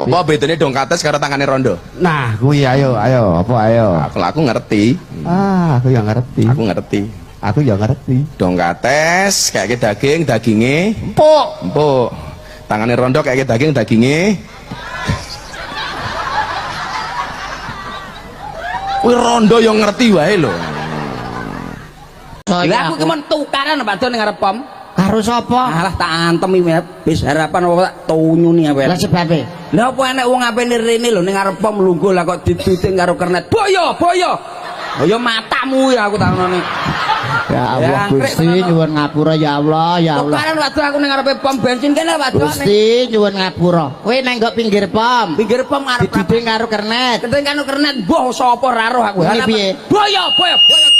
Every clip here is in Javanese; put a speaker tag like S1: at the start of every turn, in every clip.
S1: Apa bedanya dongkates karo tangane rondo?
S2: Nah, kuwi ayo, apa ayo?
S1: Aku ngerti.
S2: Aku yang ngerti.
S1: Aku ngerti.
S2: Aku yang ngerti.
S1: Dongkates kayak dagingnya empuk. Tangane rondo kayak dagingnya. Kuwi rondo yang ngerti wae lho.
S3: Lah aku ki men tukaran padha ning arep pom.
S2: Karo sapa?
S3: Alah tak antem iki wis harapan apa tak tunyuni ape.
S2: Lah sebabe.
S3: Lah apa enek wong apene rene lho ning arep pom lungguh lah kok dibiting karo kernet. Boyo. Boyo matamu ya aku takoni.
S2: Ya Allah Gusti nyuwun ngapura ya Allah ya Allah.
S3: Tukaran waktu aku ning arepe pom bensin kene waktu.
S2: Gusti nyuwun ngapura. Kowe nang nggo pinggir pom.
S3: Pinggir pom arep
S2: dididing karo kernet.
S3: Dididing karo kernet mbah sapa ora roh aku.
S2: Ini piye?
S3: Boyo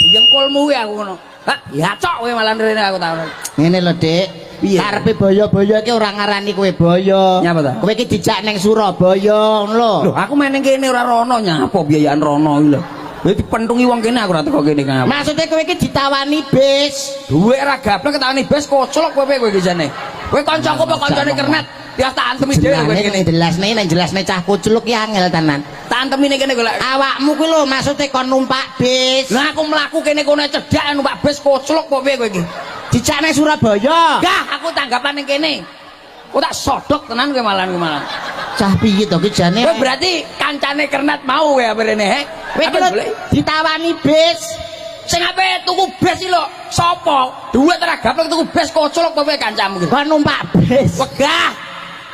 S3: diyengkulmu kuwi aku ngono. Hah, ya cok kowe malah rene aku takon.
S2: Ngene lho, Dik.
S3: Piye?
S2: Karepe boyo-boyo iki ora ngarani kowe boyo.
S3: Nyapa ta?
S2: Kowe iki dijak ning Surabaya ngono lho.
S3: Lho, aku main ning kene ora rono nyapa biayaan rono iki lho. Kowe dipentungi wong kene aku ora teko kene kan.
S2: Maksude kowe iki ditawani bis.
S3: Duwe ora gablek ketawani bis koclok kowe iki jane. Kowe kancaku apa kancane kernet? Ya tak antemi dhewe kowe kene.
S2: Nek jelasne cah kucluk ki angel tenan.
S3: Tak antemi ning kene golek.
S2: Awakmu kuwi lho maksude kon numpak bis.
S3: Lah aku mlaku kene kono cedhak numpak bis koclok kowe kowe iki.
S2: Dijak ning Surabaya.
S3: Gah, aku tanggapan ning kene. Kok tak sodok tenan kowe malah.
S2: Cah piye to ki jane?
S3: Kowe berarti kancane kernet mau kowe apa rene, he?
S2: Kowe iki ditawani bis.
S3: Sing ape tuku bis iki lho, sapa? Duit ora gaplek tuku bis koclok kowe kancamu iki.
S2: Kon numpak bis.
S3: Wegah.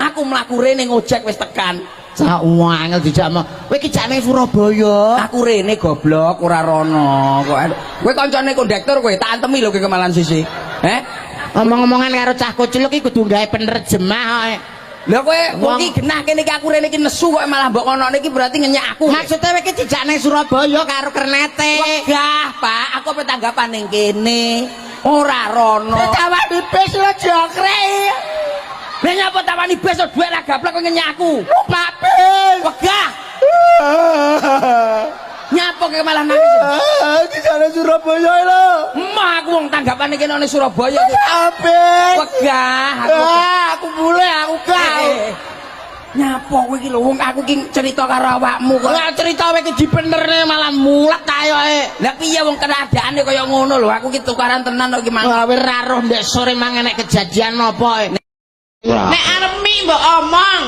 S3: Aku mlaku rene ngojek wis tekan.
S2: Cah angel dijak mau. Kowe iki jak ning Surabaya.
S3: Aku rene goblok ora rono kok. Kowe kancane kondektur kowe tak antemi lho kowe kemalan sisi. He?
S2: Omong-omongan karo cah kucluk iki kudu gawe penerjemah kok.
S3: Lah kowe wong iki genah kene iki aku rene iki nesu kok malah mbok kono iki berarti ngenyek aku.
S2: Maksudnya kowe iki dijak ning Surabaya karo kernete.
S3: Wegah, Pak, aku pe tanggapan ning kene. Ora rono.
S2: Ditawani bis lho jokre.
S3: Lah nyapa tawani bis dhuwit ra gaplek kok ngenyek aku.
S2: Numpak bis.
S3: Wegah. Nyapa kowe malah nangis?
S2: Di sana Surabaya lho.
S3: Emah aku wong tanggapane kene ning Surabaya iki.
S2: Apik.
S3: Wegah
S2: aku bule aku gak.
S3: Nyapa kowe iki lho wong aku iki cerita karo awakmu kok.
S2: Lah cerita kowe iki dibenerne malah mulat kayoke.
S3: Lah piye wong keadaane kaya ngono lho aku iki tukaran tenan kok iki mang.
S2: Wah ora roh ndek sore mang enek kejadian apa. Nek arep mie mbok omong.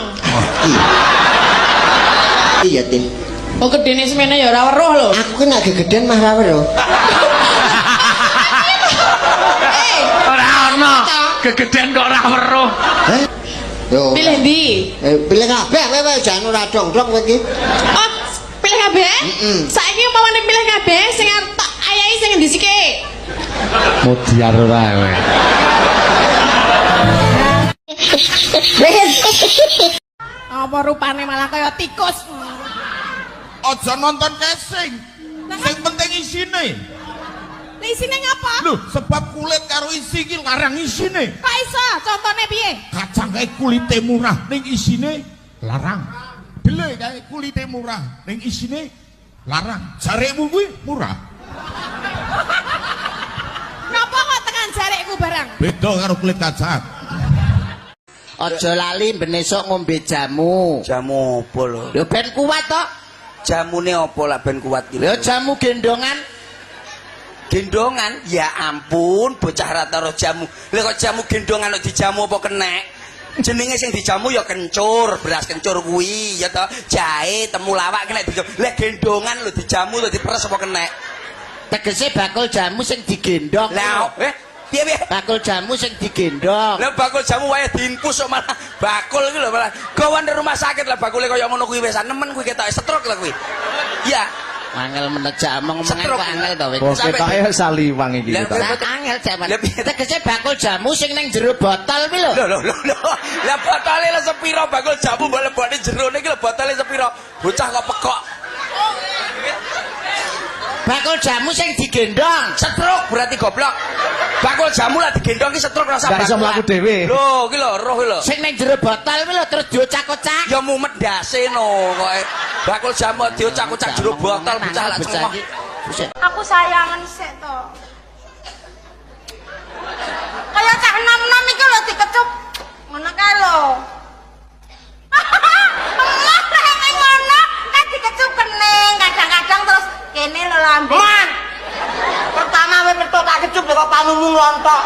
S2: Iya, Tim. Oh gedene semene ya ora weruh lho. Aku ki nek gegeden mah ora weruh.
S1: Ora ono. Gegeden kok ora weruh.
S2: Yo.
S4: Pilih ndi?
S2: Pilih kabeh kowe jangan ora dong-dong kowe iki.
S4: Oh, pilih kabeh? Saiki umpamane pilih kabeh sing arep tak ayahi sing endi sike?
S2: Mutiar ora kowe.
S4: Apa rupane malah kaya tikus?
S5: Aja nonton casing. Sing penting isine.
S4: Lah isine ngapa?
S5: Lho, sebab kulit karo isi iki larang isine.
S4: Kok iso? Contone piye?
S5: Kacang kae kulite murah ning isine larang. Bele kae kulite murah ning isine larang. Jarekmu kuwi murah.
S4: Napa kok tekan jarekku barang?
S5: Beda karo kulit kacang.
S2: Aja lali ben esuk ngombe jamu.
S3: Jamu opo lho?
S2: Lho ben kuat to.
S3: Jamune opo lah ben kuat iki?
S2: Lho jamu gendongan.
S3: Gendongan? Ya ampun, bocah rata roh jamu. Lah kok jamu gendongan kok dijamu apa kenek? Jenenge sing dijamu ya kencur, beras kencur kuwi ya to. Jahe, temulawak kena dijamu. Lah gendongan lho dijamu lho diperes apa kenek?
S2: Tegese bakul jamu sing digendong.
S3: Lah, piye?
S2: Bakul jamu sing digendong.
S3: Lah bakul jamu wae diinfus kok malah bakul iki lho malah gawan rumah sakit lah bakule kaya ngono kuwi wis nemen kuwi ketoke stroke lah kuwi. Iya.
S2: Angel menejak omong kok angel to
S1: Bos ketoke saliwang iki kita.
S2: Angel jaman. Tegese bakul jamu sing ning jero botol kuwi lho.
S3: Lho. Lah botole lho sepiro bakul jamu mbok lebokne jero niki lho botole sepiro. Bocah kok pekok.
S2: Bakul jamu sing digendong.
S3: Stroke berarti goblok. Bakul jamu lah digendong ki stroke rasa
S1: Gak iso mlaku dhewe.
S3: Lho, ki lho roh ki lho.
S2: Sing ning jero botol kuwi lho terus diocak-ocak.
S3: Ya mumet ndase no koke. Bakul jamu diocak-ocak jero botol bocah lak cengok.
S4: Aku sayangan sik to. Kaya cak enom-enom iki lho dikecup. Ngono kae lho.
S3: lontok.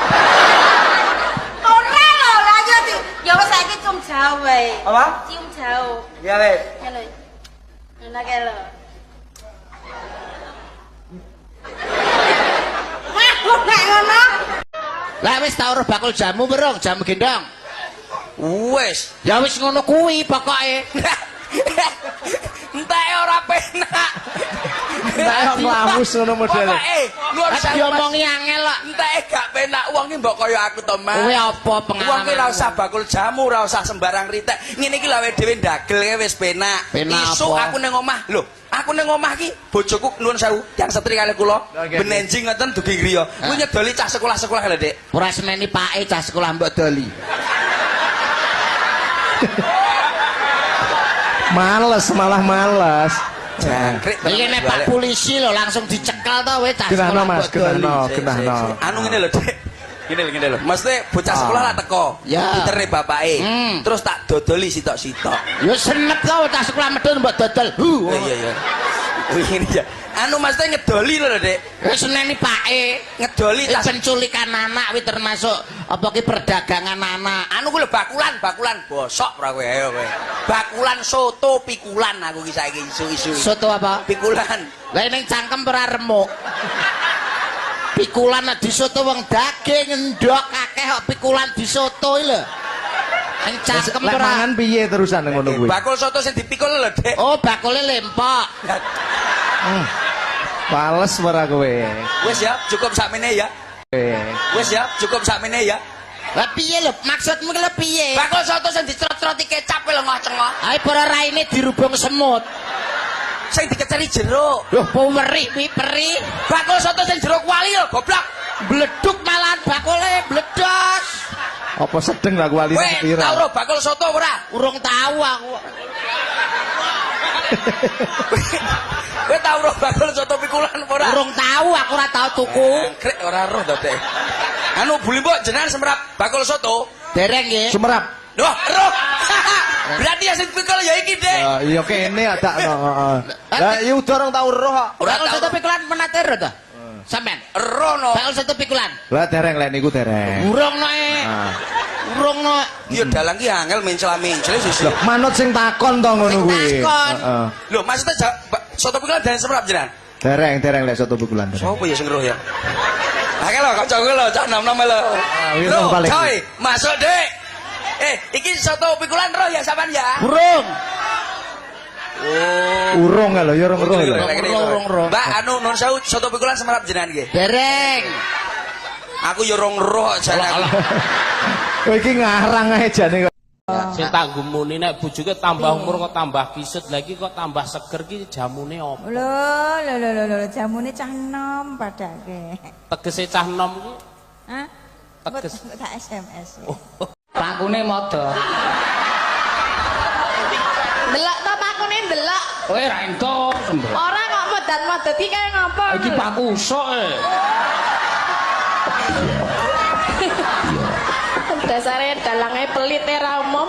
S6: Ora lho, lah ya wis saiki cium jauh wae.
S3: Apa?
S6: Cium jauh.
S3: Ya wis.
S6: Ya lho. Enak ya lho. Wah, kok nek ngono?
S2: Lah wis tau roh bakul jamu berong, jamu gendong.
S3: Wis.
S2: Ya wis ngono kuwi pokoke.
S3: Entek ora penak.
S1: Nah, nglamus ngono modele.
S3: Pokoke nuwun
S2: Lah
S3: sewu.
S2: diomongi angel kok.
S3: Entek gak penak wong iki mbok kaya aku to, Mas.
S2: Kuwi apa
S3: Wong
S2: pengalaman?
S3: ki ora usah bakul jamu, ora usah sembarang ritek. Ngene iki lho awake dhewe ndagelke wis penak.
S2: Penak
S3: Isuk
S2: apa?
S3: aku ning omah. Lho, aku ning omah ki bojoku nuwun sewu, yang setri kali kula.
S1: Oke.
S3: Benenjing ngoten dugi griya. Kuwi nyedoli cah sekolah-sekolah lho, Dik.
S2: Ora semeni pake cah sekolah mbok doli.
S1: Males, malah males.
S3: Jangkrik.
S2: Iki nek Pak polisi lho langsung dicekel to we cah
S1: Kenano
S2: sekolah
S1: Mas,
S2: mbok doli.
S1: kenano.
S3: Anu ngene lho, Dik. Gini lho. Mesti bocah sekolah lah teko.
S2: Ya.
S3: Diterne bapake.
S2: Hmm.
S3: Terus tak dodoli sitok-sitok.
S2: Ya senep to cah sekolah medun mbok dodol.
S3: Iya. Ngene ya. Anu mesti ngedoli lho, Dik.
S2: Wis seneni pake.
S3: Ngedoli tas
S2: Penculikan anak kuwi termasuk apa ki perdagangan anak.
S3: anu kuwi lho bakulan bosok ora kowe ayo kowe. Bakulan soto pikulan aku ki saiki isu-isu.
S2: Soto apa?
S3: Pikulan.
S2: Lah ning cangkem ora remuk. Pikulan nek disoto wong daging endok akeh kok pikulan disoto lho. Ning cangkem
S1: Lek
S2: ora.
S1: mangan piye terusan ngono kuwi?
S3: Bakul soto sing dipikul lho, Dik.
S2: Oh, bakule lempok.
S1: Males ora kowe.
S3: Wis ya, cukup sakmene ya. Wis ya, cukup sakmene ya.
S2: Lah piye lho? Maksudmu ki lho piye?
S3: Bakul soto sing dicrot-croti kecap lho ngoh-cengok.
S2: Ae para raine dirubung semut.
S3: Sing dikeceri jeruk.
S2: Loh, peweri kuwi peri.
S3: Bakul soto sing jeruk kuali lho, goblok.
S2: Bleduk malahan bakule bledos.
S1: Apa sedeng lah kualine
S3: Kowe tau
S1: pira?
S3: ro bakul soto ora?
S2: Urung tahu aku.
S3: Kowe tau ro bakul soto pikulan apa ora?
S2: Urung tahu aku ora tahu tuku.
S3: Krek ora roh to, Dik. Anu buli mbok jenengan semrap bakul soto.
S2: Dereng nggih.
S1: Sumerap.
S3: Loh, roh. Berarti yang sing pikul ya iki, Dik.
S1: Iya kene ada no. Lah iya udah orang tau roh kok.
S3: Ora
S2: Bakul
S3: tau.
S2: soto pikulan menater to? Sampean.
S3: Roh no.
S2: Bakul soto pikulan.
S1: Lah dereng lek niku dereng.
S2: Urung noe.
S1: Ah.
S2: Urung no.
S3: Ya dalang ki angel mencela-mencele sih.
S1: Loh, manut sing takon to ngono
S2: Sing
S1: kuwi.
S2: takon.
S1: Heeh.
S3: Lho, maksudnya soto pikulan dan semrap jenengan.
S1: Dereng lek soto bukulan.
S3: Sopo ya sing roh ya? Akeh lho, kancaku lho, cak nom-nom lho.
S1: wis
S3: Lho,
S1: paling.
S3: coy, masuk, Dik. Iki soto pikulan roh ya sampean ya?
S2: Urung.
S1: Urung lho, ya urung roh lho.
S2: Urung.
S3: Mbak, anu nun sewu soto pikulan semrap jenengan nggih.
S2: Dereng.
S3: Aku yo rong roh jane aku.
S1: Kowe iki ngarang ae jane kok.
S7: Sing tak gumuni nek bojoke tambah umur kok tambah kisut lagi kok tambah seger ki jamune opo?
S6: Lho, jamune cah enom padake.
S7: Tegese cah enom ki
S6: Hah?
S7: Teges.
S6: Tak SMS.
S2: Pakune modo.
S4: Delok to pakune delok.
S2: Kowe ra entuk sembah.
S4: Ora kok modat-modat iki kaya ngapa?
S2: Iki paku usuk
S4: Dasare dalange pelit ra umum.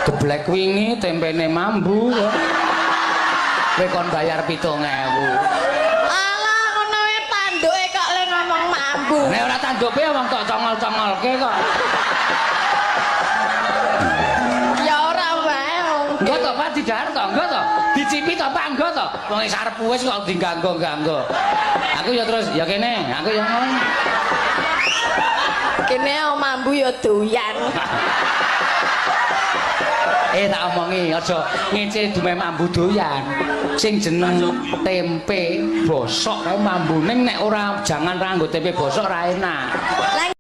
S2: Geblek wingi tempene mambu kok. Kowe kon bayar 7.000.
S4: Alah ngono wae tanduke kok le ngomong mambu.
S2: Nek ora tandupe wong kok congol-congolke kok.
S4: Ya ora wae.
S2: Enggak to, Pak didahar to, enggak to. Dicipi to, Pak, enggak to. Wong sarep wis kok diganggo-ganggo. Aku ya terus ya kene, aku ya ngono.
S4: Kene mambu ya doyan.
S2: Tak omongi aja ngece dume mambu doyan. Sing jeneng tempe bosok kae mambu ning nek ora jangan ra nggo tempe bosok ra enak.
S6: Lah